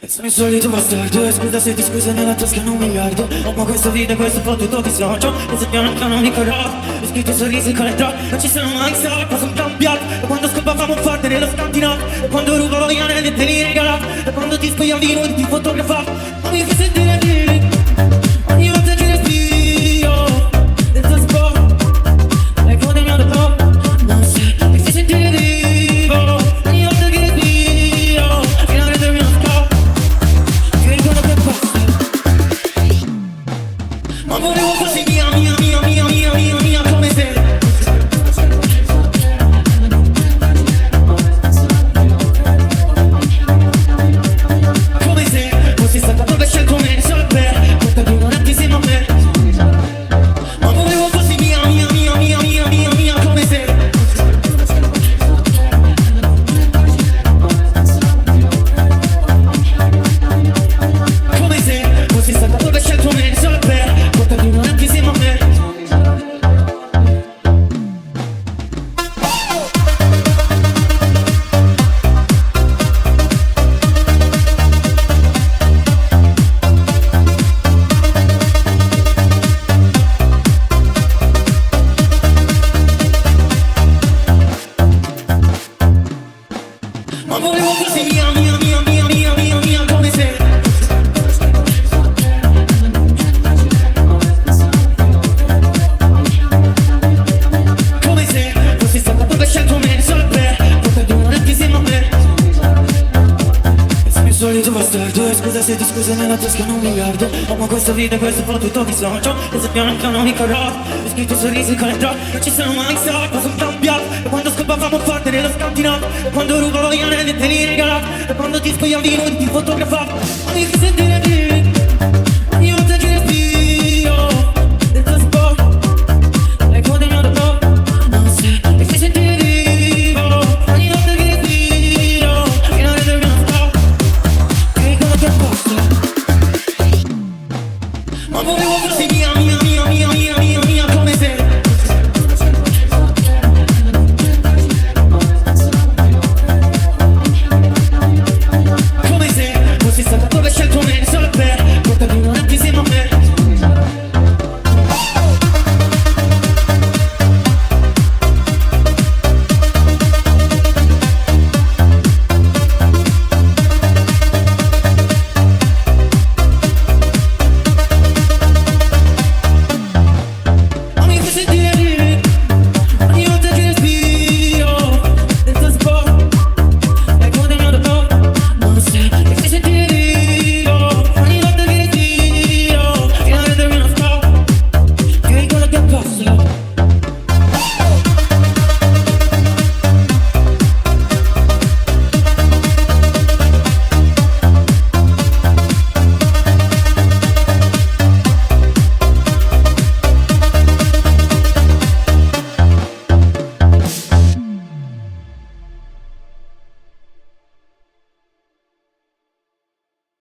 Sono il solito bastardo, scusa se ti scusa nella tasca non miliardo. Ma questa vita, questo fottuto che socio, e se piano piano mi corrò, ho scritto sorrisi con le drog, non ci sono mai stati, sono cambiato. Da quando scopavamo forte nello scantinato, da quando rubavo gli anelli e te li regalavo, da quando ti spogliavi nudo e ti fotografavo. Ma mi fai sentire vivi, ogni volta che respiro, del tuo sport, l'eco del mio dolore, non sai, mi fai sentire vivo, ogni volta che respiro, fino a rendermi uno scopo. Ma volevo fossi mia, mia, mia, mia, mia, mia, mia, come se fossi stata dove scelto me, solo per portarti un attimo insieme a me. Ma volevo fossi mia, mia, mia, mia, mia, mia, mia, come se fossi stata dove scelto me, solo per portarti un attimo insieme a me. Ma volevo fossi mia, mia, mia, mia, mia, mia, mia, come se fossi stata dove scelto me, solo per portarti un attimo insieme a me. Sono il solito bastardo, scusa se ti scusa nella tasca non miliardo. Ma questa vita, questo fottuto che socio, e se piano piano mi corrò, ho scritto sorrisi con le drog, non ci sono mai stati, sono cambiato. Da quando scopavamo forte nello scantinato, da quando rubavo gli anelli e te li regalavo, da quando ti spogliavi nudo e ti fotografavo. Ma mi fai sentire vivi, ogni volta che respiro, del tuo sport, l'eco del mio dolore, non sai, mi fai sentire vivo, ogni volta che respiro, fino a rendermi uno scopo, che ricordo che posso. Ma volevo fossi mia, mia, mia, mia, mia, mia, mia, come se fossi stata dove scelto me, solo per portarti un attimo insieme a me. Ma mi fai sentire vivi, ogni volta che respiro, del tuo sport, l'eco del mio dolore, non sai, mi fai sentire vivo, ogni volta che respiro, fino a rendermi uno scopo, che ricordo che posso.